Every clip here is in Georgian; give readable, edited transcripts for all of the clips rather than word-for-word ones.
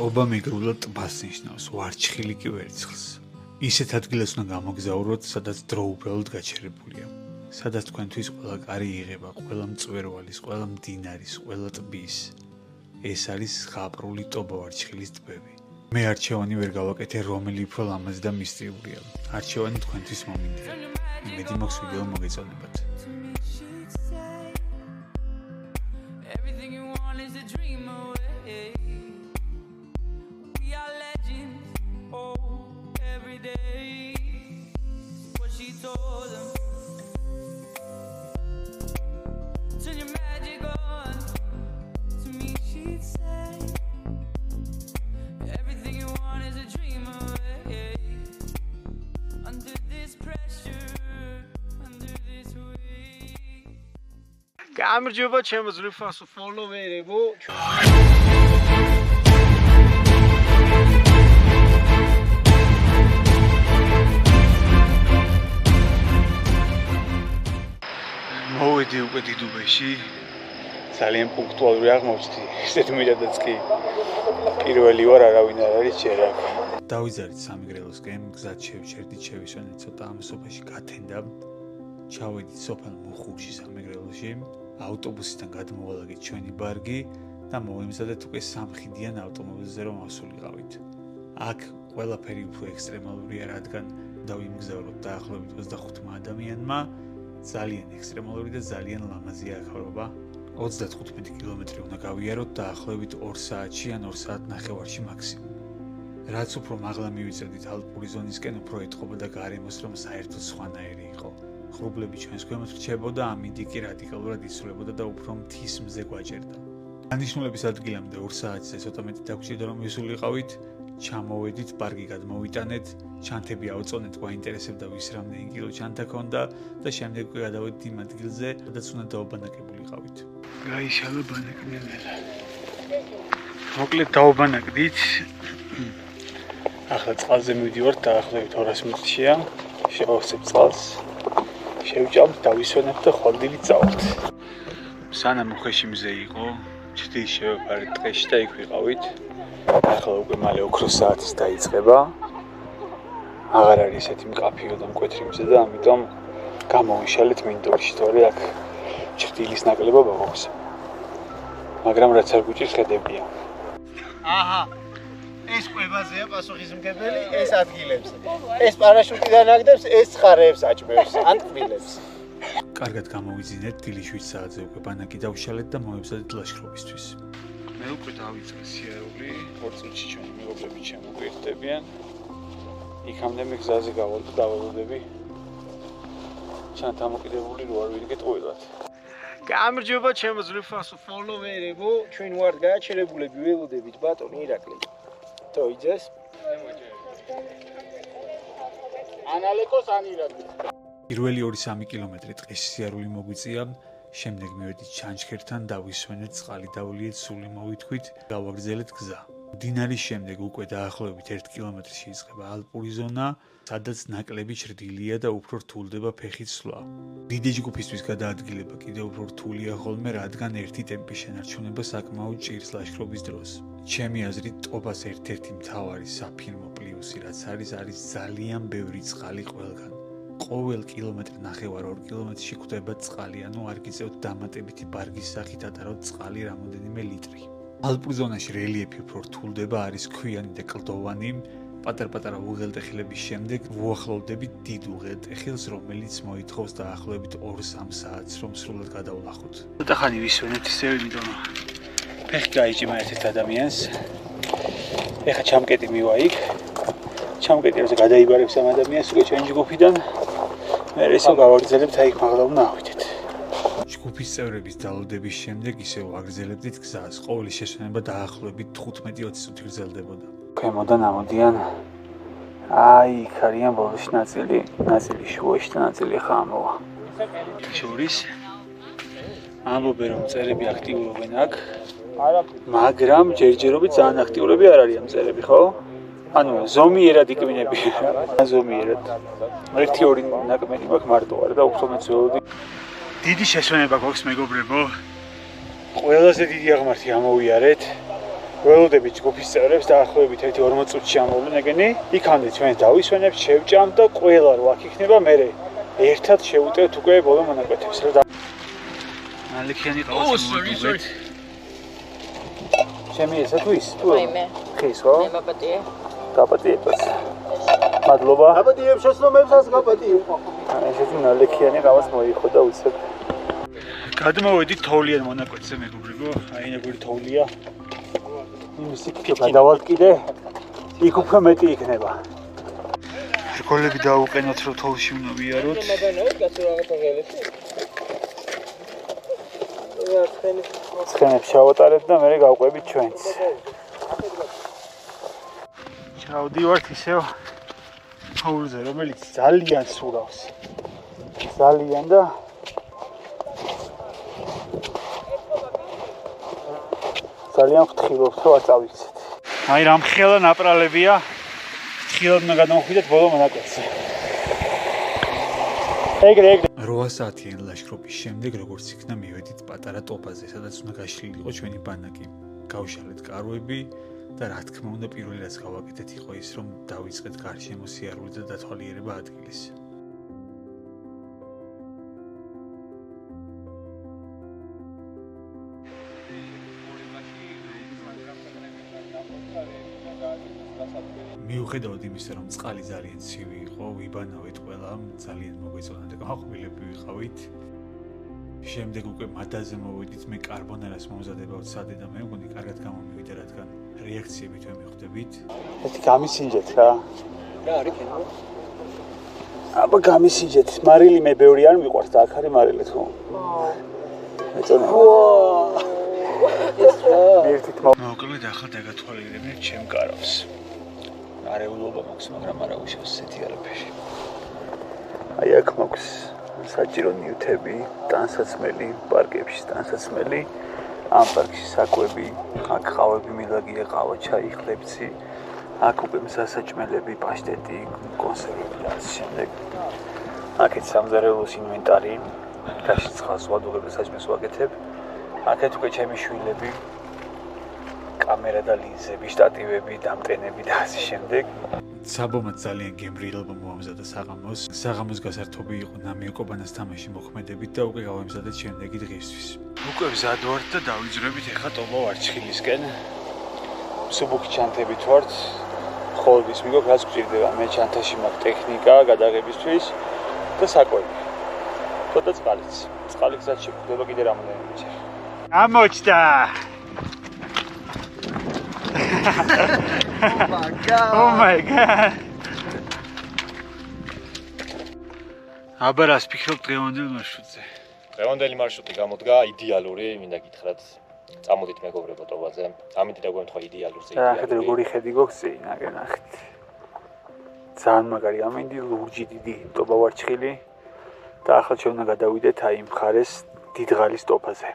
ტობა მეგრულად ტბას ნიშნავს, ვარჩხილი კი ვერცხლს. ისეთ ადგილას უნდა გამოგზაუროთ, სადაც დრო უბრალოდ გაჩერებულია. სადაც თქვენთვის ყველა კარი იღება, ყველა მწვერვალის, ყველა მდინარის, ყველა ტბის. ეს არის ზღაპრული ტობა ვარჩხილის ტბები. მე არჩევანი ვერ გავაკეთე, რომელი უფრო ლამაზი და მისტიურია. არჩევანი თქვენთვის მომინდია. იმედი მაქვს ვიდეო მოგეწონებათ. გამარჯობა ჩემო ზრიფასო ფოლოვერებო. მოვედი უკვე დიდუბეში. ძალიან პუნქტუალური აღმოჩნდი. ისეთ მიდადაც კი პირველი ვარ, არავინ არ არის ჯერ აქ. დავიზარით სამეგრელოსკენ, გზად შევჩერდით, შევისვენეთ ცოტა ამასობაში გათენდა. ჩავედით სოფელ მუხურში სამეგრელოში. ავტობუსიდან გადმოვალაგეთ ჩვენი ბარგი და მოვიმზადეთ უკვე სამხიდიან ავტომობილზე რომ ავსულიყავით. აქ ყველაფერი უფრო ექსტრემალურია, რადგან დავიმგზავროთ დაახლოებით 25 ადამიანმა. ძალიან ექსტრემალური და ძალიან ლამაზია აქავრობა. 35 კილომეტრი უნდა გავიაროთ დაახლოებით 2 საათში ან 2 საათნახევარში მაქსიმუმ. რაც უფრო მაღლა მივიწევდით ალპური ზონისკენ, უფრო ეთყობოდა გარემოს, რომ საერთოდ სხვანაირი იყო. ღრუბლები ჩვენს ქვემოთ რჩებოდა, ამინდი კი რადიკალურად ისრულებოდა და უფრო მთის მზე გვაჭერდა. დანიშნულების ადგილამდე 2 საათზე ცოტა მეტი დაგჭირდა რომ ვისულიყავით, ჩამოვედით, ბარგი გადმოვიტანეთ, ჩანთები ავწონეთ, გვაინტერესებდა ვის რამდენი კილო ჩანთა ქონდა და შემდეგ გადავედით იმ ადგილზე, სადაც უნდა დაუბანაკებულიყავით. გაიშალა ბანაკნელა. მოკლედ დაუბანაკდით. ახლა წყალზე მივდივართ, დაახლოებით 200 მეტრშია. შევავსებ წყალს. შევჭამთ, დავისვენებ და ხვალდილით წავალთ. სანამ უხეში მზე იყო, ჩრდილ შევეპარეთ ტყეში და იქ ვიყავით. ახლა უკვე მალე ოქროს საათის დაიწყება. აღარ არის ესეთი მკაფიო და მკვეთრი მზე და ამიტომ გამოვიშალეთ მინდორში, თორე აქ ჩრდილის ნაკლებობა გვაქვს. მაგრამ რაც არ გვიჭირს ხედებია. აჰა. ეს კვებაზეა პასუხისმგებელი, ეს ადგილებზე. ეს პარაშუტიდან აგდებს, ეს ცხარეებს აჭმევს, ან ტკბილებს. კარგად გამოვიძინეთ, დილის 7 საათზე უკვე ბანაკი დავშალეთ და მოვემზადეთ ლაშქრობისთვის. მე უკვე დავიწყე სიარული, 2 წუთში ჩვენი მეგობრები შემოგვიერთდებიან. იქამდე მე გზაზე გავალ და დავალოდები. ჩანთამოკიდებული რო არ ვიდგეთ ყოლად. გამარჯობა ჩემო ზრიფასო ფოლოვერებო, ჩვენ ვართ გააჩერებულები, ველოდებით ბატონი ირაკლი. თოიძეს. ანალეკოს ანირაკლი. პირველი 2-3 კილომეტრი ტყის სიარული მოგვიწია, შემდეგ მივედით ჩანჩქერთან, დავისვენეთ წყალი, დავლიეთ სული მოვითქვით, გავაგრძელეთ გზა. მდინარის შემდეგ უკვე დაახლოებით 1 კილომეტრში იწყება ალპური ზონა, სადაც ნაკლები ჩრდილია და უფრო რთულდება ფეხით სვლა. დიდი ჯგუფისთვის გადაადგილება კიდევ უფრო რთულია ხოლმე, რადგან ერთი ტემპის შენარჩუნება საკმაოდ ჭირს ლაშქრობის დროს. ჩემი აზრით, ტობას ერთ-ერთი მთავარი საფირმო პლუსი, რაც არის ძალიან ბევრი წყალი ყველგან. ყოველ კილომეტრი ნახევარ 2 კილომეტრში გვხვდება წყალი, ანუ არ გიწევთ დამატებითი ბარგის სახით ატაროთ წყალი რამოდენიმე ლიტრი. ალპურ ზონაში რელიეფი უფრო რთულდება, არის ქვიანი და კლდოვანი. პატარ-პატარა უღელტეხილების შემდეგ ვუახლოვდებით დიდ უღელტეხილს, რომელიც მოითხოვს დაახლოებით 2-3 საათს, რომ სრულად გადავლახოთ. ცოტა ხანი ვისვენეთ ისევ, იმიტომ ფეხი გაიჭიმა ერთ ადამიანს. ეხა ჩამკეტი მივა იქ. ჩამკეტი როცა გადაიბარებს ამ ადამიანს უკვე ჩვენ ჯგუფიდან, მე ისევ გავაგრძელებთ აქ მაღლა უნდა ავიდეთ. ჯგუფის წევრების დალოდების შემდეგ ისევ ვაგრძელებდით გზას. ყოველი შესვენება დაახლოებით 15-20 წუთი გრძელდებოდა. ქვემოდან ამოდიან. აი, იქ არიან ბოლოში ნაწილი შუაში და ნაწილი ხა ამოვა. შორის ამბობენ რომ მწერები აქტიურობენ აქ. მაგრამ ჯერჯერობით ძალიან აქტიურები არ არიან მწერები, ხო? ანუ ზომიერად იკმინები. ზომიერად. 1-2 ნაკმენი მაქვს მარტო არ და უფრო მეც ველოდი. დიდი შესვენება გვაქვს მეგობრებო. ყველაზე დიდი აღმართი ამოვიარეთ. ველოდები ჯგუფის წევრებს დაახლოებით 1-40 წუთში ამოვლენეგენი. იქამდე ჩვენ დავისვენებთ, შევჭამთ და ყველა რო აქ იქნება, მე ერთად შევუტევთ უკვე ბოლო მონაკვეთებს. ნალექიანი ყავს მოვიდეთ. ჩემი ესა თუ ის? ვაიმე. ხის ხო? მე მაპატიე. გაპატიებაც. მადლობა. გაპატიებ შეცდომებსაც გაპატიებ. ესეთი ნალექიანი ყავს მოიხო და უცებ. გადმოვედი თოვლიან მონაკვეთზე მეგობრებო. აი ეგრე თოვლია. იმის იქ გადავალთ კიდე. იქ უფრო მეტი იქნება. რგოლები დაუყენოთ რომ თოვლში უნდა ვიაროთ. ცხენებს შავატარებთ და მე გავყვებით ჩვენც. ჩავდივართ ისევ თოვლზე, რომელიც ძალიან სურავს. ძალიან და ძალიან ვთხილობთ რომ არ წავიქცეთ. აი რამ ხელა ნაპრალებია. ხილად უნდა გადამოვიდეთ ბოლო მონაკვეთზე. ეგრე 8 საათიან ლაშქრობის შემდეგ როგორც იქნა მივედით პატარა ტოპაზე, სადაც უნდა გაშლილი იყო ჩვენი ბანაკი. გავშალეთ კარვები და რა თქმა უნდა პირველი რაც გავაკეთეთ იყო ის რომ დავიწყეთ გარშემო სიარული და დათვალიერება ადგილის. მიუხედავად იმისა, რომ წყალი ძალიან ცივი იყო, ვიბანავით ყველა, ძალიან მოგვეწონა და გამახვილები ვიყავით. შემდეგ უკვე მადაზე მოვიდით, მე კარბონარას მომზადებავთ სადე და მე მგონი კარგად გამომივიდა, რადგან რეაქციები თქვენ მიხვდებით. ერთი გამისინჯეთ რა. რა არის ფენა? აბა გამისინჯეთ. მარილი მე ბევრი არ მიყვარს და აქ არის მარილი თუ. მეწონა. ეს რა? ერთით მოკლედ ახლა დაგათვალიერებინებ ჩემ კარავს. არეულობა მაქვს, მაგრამ არა უშავს ესეთი არაფერი. აი აქ მაქვს საჭირო ნიუთები, ტანსაცმელი, პარკებში ტანსაცმელი, ამ პარკში საკვები, აქ ყავები მილაგია, ყავა, ჩაი, ხლებცი, აქ უკვე მსასაჭმელები, პაშტეტი, კონსერვები და ასე შემდეგ. აქეთ სამზარეულოს ინვენტარი, გაშიც ხალხს ვადუღებ და საჭმელს ვაკეთებ. აქეთ უკვე ჩემი შვილები კამერა და ლინზები, შტატივები, დამტენები და ასე შემდეგ. საბომად ძალიან გემრიელობა მოამზადა საღამოს. საღამოს გასართობი იყო ნამიოკობანას თამაში მოქმედებით და უკვე გავემზადეთ შემდეგი დღისთვის. უკვე მზად ვართ და დავიძრებით ახლა ტობა ვარჩხილისკენ. მსუბუქი ჩანთებით ვართ. ხოლმე ის მიგო რაც გვჭირდება. მე ჩანთაში მაქვს ტექნიკა გადაღებისთვის და საკვები. ცოტა წყალიც. წყალი გზად შეგვდება კიდე რამოდენიმეჯერ. ამოჩდა. Oh my god. აბა რას ფიქრობ დღევანდელ მარშრუტზე? დღევანდელი მარშრუტი გამოდგა იდეალური, მინდა გითხრათ, წამოდით მეგობრებო ტობაზე. ამით და გვემთხვა იდეალურზე რა ხედავ როგორი ხედი გოქს წინა გენახეთ. ძალიან მაგარი ამინდი ლურჯი დიდი ტობა ვარჩხილი და ახლა ჩვენ უნდა გადავიდეთ აი იმ მხარეს დიდღალის ტოპაზე.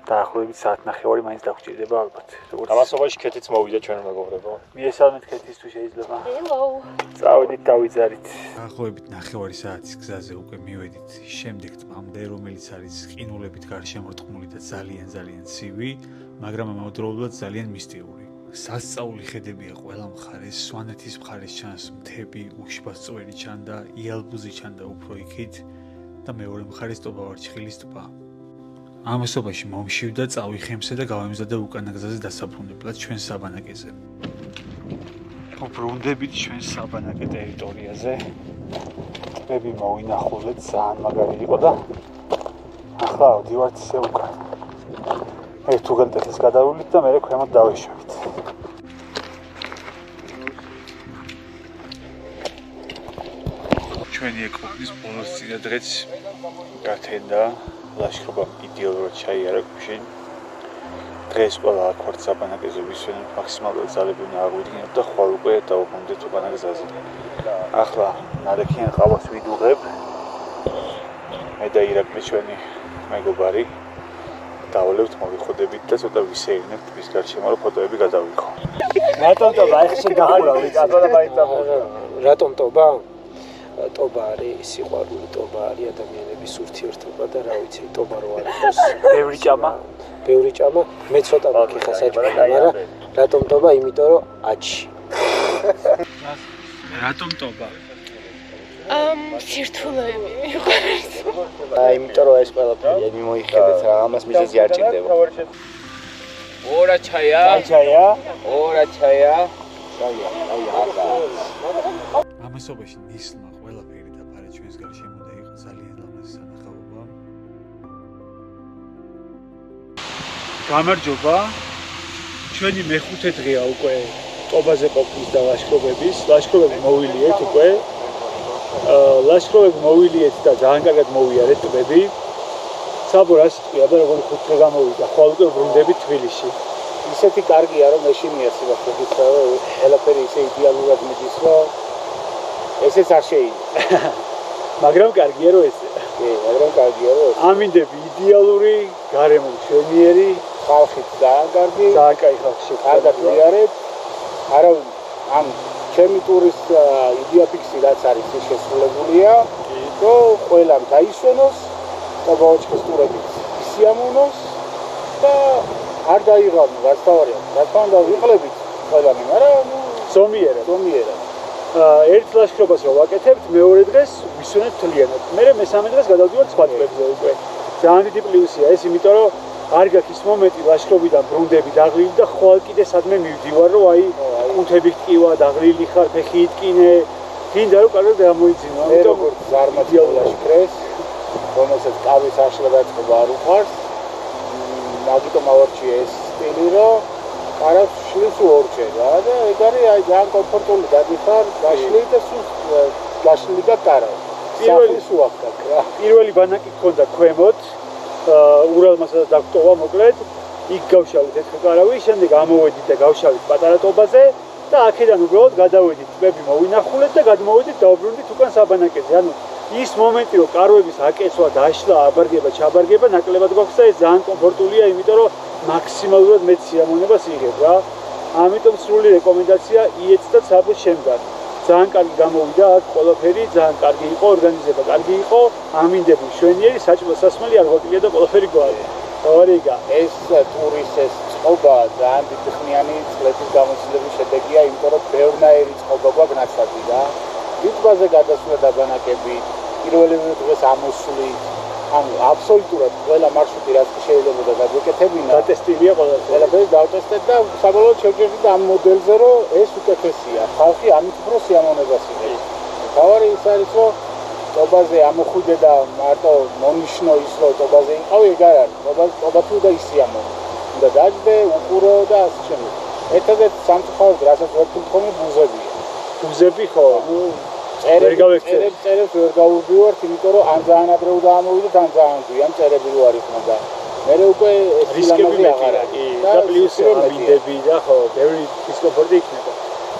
დაახლოებით საათნახევარი მაინც დაგვჭირდება ალბათ. ამასობაში ქეთიც მოვიდა ჩვენ მეგობრებო. მიესალმეთ ქეთის თუ შეიძლება. Hello. წავედით დავიძარით. დაახლოებით 9 საათის გზაზე უკვე მივედით შემდეგ ტბამდე, რომელიც არის ყინულებით გარშემორტყმული და ძალიან ცივი, მაგრამ ამავდროულად ძალიან მისტიური. სასწაული ხედებია ყველა მხარეს, სვანეთის მხარეს ჩანს მთები, უშბასწვერი ჩანდა, იალბუზი ჩანდა უფრო იქით და მეორე მხარეს ტობა ვარჩხილის ტბა. ამასობაში მომშივდა წავიხემსე და გავემზადა უკანა გზაზე დასაბრუნებლად ჩვენ საბანაკეზე. უბრუნდებით ჩვენ საბანაკე ტერიტორიაზე. ტბები მოვინახულეთ, ძალიან მაგარი იყო და ახლა ავდივართ ისე უკან. ერთ უღელტეხილს გადავივლით და მერე ქვემოთ დავეშვებით. ჩვენი ეკოპის ბოლოს წინა დღეც გათენდა. ლაშქრობამ იდეალურად ჩაიარა გუშინ. დღეს ყველა აქ ვართ საბანაკეზე ვისვენებთ მაქსიმალურად ძალები უნდა აღვიდგინოთ და ხვალ უკვე დავუბრუნდეთ უკანა გზაზე. ახლა ნალექიან ყავას ვიდუღებ. მე და ირაკლი ჩვენი მეგობარი დავლებთ მოვიხოდებით და ცოტა ვისეირნებთ მის გარშემო რომ ფოტოები გადავიღო. რატომ ტობა ახლა შეგახურავით? აბა მაინცავო. რატომ ტობა? ტობა არის სიყვარული, ტობა არის ადამიანების ურთიერთობა და რა ვიცი, ტობა რო არის. ბევრი ჭამა. ბევრი ჭამა, მე ცოტა მაქვს ხა საჭმელი, მაგრამ რატომ ტობა? იმიტომ რომ აჩი. რატომ ტობა? სირთულეები მიყვარს. იმიტომ რომ ეს ყველაფერი მიმოიხედეთ რა, ამას მიზეზი არ ჭირდება. ორა ჩაია? ჩაია? ორა ჩაია? ჩაია, ამასობაში ნისლმა ყველაფერი დაფარა ჩვენს გარშემო და იყო ძალიან ლამაზი სანახაობა. გამარჯობა. ჩვენი მეხუთე დღეა უკვე ტობაზე ყოფნის და ლაშქრობების. ლაშქრობები მოვილიეთ უკვე. ლაშქრობები მოვილიეთ და ძალიან კარგად მოვიარეთ ტბები. საბურას აბა როგორ 5 დღე გამოვიდა, ხვალ უკვე ბრუნდებით თბილისში. ისეთი კარგია რომ ეშინია სიახლოვეს და ყველაფერი ისე იდეალურად მიდის რომ ესეც არ შეიძლება. მაგრამ კარგია რომ ესე. კი, მაგრამ კარგია რომ ამინდები იდეალური, გარემო მშვენიერი, ხალხით ძალიან კარგი. ძალიან კაი ხალხი კარგად ვიარეთ. არავინ ამ ჩემი ტურის იდეა ფიქსი რაც არის ის შესრულებულია. რომ ყველამ დაისვენოს, ტობაოჩკის ტურები ისიამოვნოს და არ დაიღალნო, რაც თავარია. რა თქმა უნდა ვიყლებით ყველანი, მაგრამ ზომიერად. ერთ ლაშქრობას რო ვაკეთებთ, მეორე დღეს ვისვენებთ თლიანად. მერე მესამე დღეს გადავდივართ სხვა ტბებზე უკვე. ძალიან დიდი პლუსია ეს, იმიტომ რომ არ გაქვს ის მომენტი ლაშქრობიდან ბრუნდები დაღლილი და ხვალ კიდე სადმე მივდივარ, რომ აი კუნთები ტკივა, დაღლილი ხარ, ფეხი იტკინე. გინდა რომ კარგად გამოიძინო. მე როგორც ზარმაცი ლაშქრეს, რომელსაც კავის აშლა დაწყობა არ უყვარს. მაგიტომ ავარჩიე ეს სტილი, რომ კარას შლის უორჩე რა და ეგ არის აი ძალიან კომფორტული დადიხარ, გაშლი და სულ გაშლი და კარა. პირველი უახდაკ რა. პირველი ბანაკი გქონდა ქვემოთ, ურალმა სადაც დაგტოვა მოკლედ, იქ გავშალით ეს კარავი, შემდეგ ამოვედით და გავშალით პატარა ტობაზე და აქედან უბრალოდ გადავედით, ტბები მოვინახულეთ და გადმოვედით დავბრუნდით უკან საბანაკებზე. ანუ ის მომენტი რომ კარვების აკეცვა, დაშლა, აბარგება, ჩაბარგება ნაკლებად გვაქვს და ეს ძალიან კომფორტულია, იმიტომ რომ მაქსიმალურად მეტ სიამოვნებას იღებ რა. ამიტომ სრული რეკომენდაცია იეც და საბუს შემდგარ. ძალიან კარგი გამოვიდა აქ ყველაფერი, ძალიან კარგი იყო, ორგანიზება კარგი იყო, ამინდები მშვენიერი, საჭმელ სასმელი არ გვაკლია და ყველაფერი გვაქვს. ორიგა ეს ტურის ეს წყობა ძალიან დიდხნიანი წლების გამოცდილების შედეგია, იმიტომ რომ ბევრნაირი წყობა გვაქვს ნაცადი რა. დიდბაზე გადასვლა დაბანაკები, პირველი დღეს ამოსული, ანუ აბსოლუტურად ყველა მარშრუტი რაც შეიძლება გადაგეკეთებინა. დატესტილია ყველაფერი დავტესტეთ და საბოლოოდ შევჯერდით ამ მოდელზე, რომ ეს უკეთესია. ხალხი ამით უფრო სიამოვნებას იღებს. თავარი ის არის, რომ ტობაზე ამოხვიდე და მარტო მონიშნო ის, რომ ტობაზე იყავი, ეგ არ არის. ტობა თუ და ისიამოვნო. უნდა დაჯდე, უყურო და ასე შემდეგ. ერთადერთი სამწუხაროდ, რასაც ვერ ვთქვი, ბუზებია. ბუზები ხო, ნუ წერებს ვერ გავურბივართ, იმიტომ რომ ან ძალიან ადრე უნდა ამოვიდეთ, ან ძალიან გვიან წერები რო არ იყვნენ და მე უკვე ეს რისკები აღარ არის. და პლუს ამინდები და ხო, ბევრი დისკომფორტი იქნება.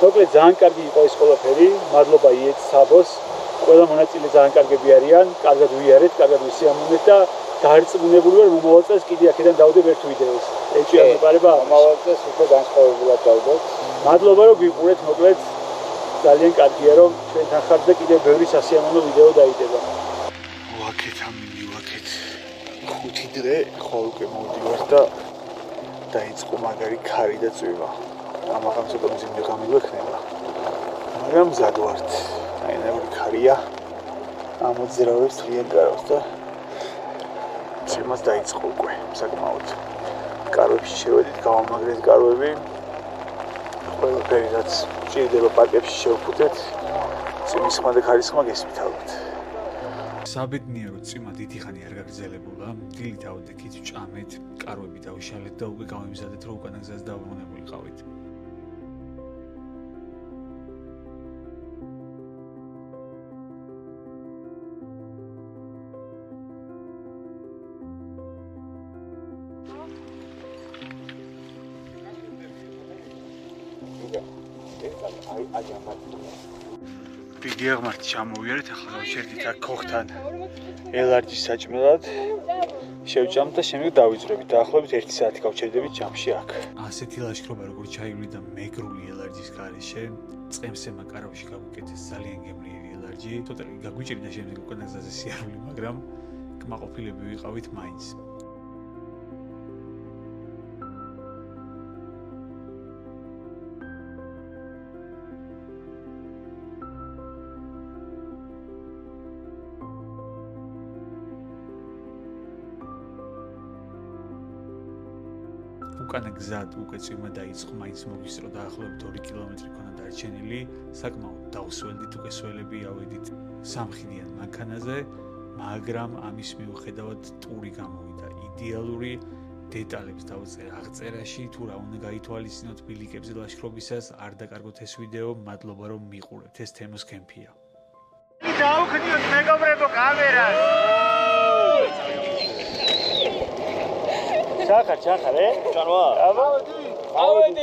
მოკლედ ძალიან კარგი იყო ეს ყველაფერი. მადლობა იეც საბოს. ყველა მონაწილე ძალიან კარგები არიან, კარგად ვიარეთ, კარგად ვისიამოვნეთ და დარწმუნებული ვარ მომავალ წელს კიდე აქედან დავდებ ერთ ვიდეოს. ეჭვია მეპარება მომავალ წელს უკვე განსხვავებულად დავდოთ. მადლობა რომ გიყურეთ, მოკლედ ძალიან კარგია რომ ჩვენთან ხართ და კიდევ ბევრი სასიამოვნო ვიდეო დაიდება. ვაკეთ ამინდი, ვაკეთ. 5 დღე ხვალ უკვე მოვდივარ და დაიწყო მაგარი ქარი და წვიმა. ამაღამ ცოტა მძიმე ღამე გვექნება. მაგრამ მზად ვართ. აინაური ქარია. ამოძრავებს ძალიან გარავს და წვიმაც დაიწყო უკვე საკმაოდ. კარვებში შევედით, გავამაგრეთ კარვები. ყველაფერი რაც ჭირდება პარკებში შევფუთეთ. წვიმის ხმა და ქარის ხმა გესმით ალბათ. საბედნია რომ წვიმა დიდი ხანი არ გაგრძელებულა. დილით ავდექით, ვჭამეთ, კარვები დავიშალეთ და უკვე გავიმზადეთ, რომ უკანა გზას დავბრუნებულიყავით. Pigi აღმართი ჩამოვიარეთ, ახლა გავშერდით აქ ქოხთან ელარჯის საჭმელად. შევჭამთ და შემდეგ დავიძვრებით. დაახლოებით 1 საათი გავჩერდებით ჯამში აქ. ასეთი ლაშქრობა როგორც ჩაივლიდა მეგრული ელარჯის გარეშე, წემსემა კარავში გაგვიკეთეს ძალიან გემრიელი ელარჯი. ცოტა გაგვიჭირდა შემდეგ უკანა გზაზე სიარული, მაგრამ კმაყოფილები ვიყავით მაინც. უკანა გზად უკვე წვიმა დაიწყო, მაინც მოგისწრო დაახლოებით 2 კილომეტრი ქონა დარჩენილი, საკმაოდ დავსველდით, უკვე სველები ავედით სამხიდიან მანქანაზე, მაგრამ ამის მიუხედავად ტური გამოვიდა იდეალური. დეტალებს დავწერე აღწერაში, თუ რა უნდა გაითვალისწინოთ ბილიკებზე ლაშქრობისას, არ დაკარგოთ ეს ვიდეო, მადლობა რომ მიყურებთ, ეს თემოს კემპია. დაუხდიოთ მეგობრებო კამერას. ჩახარ, ე? ჩარვა. აბა,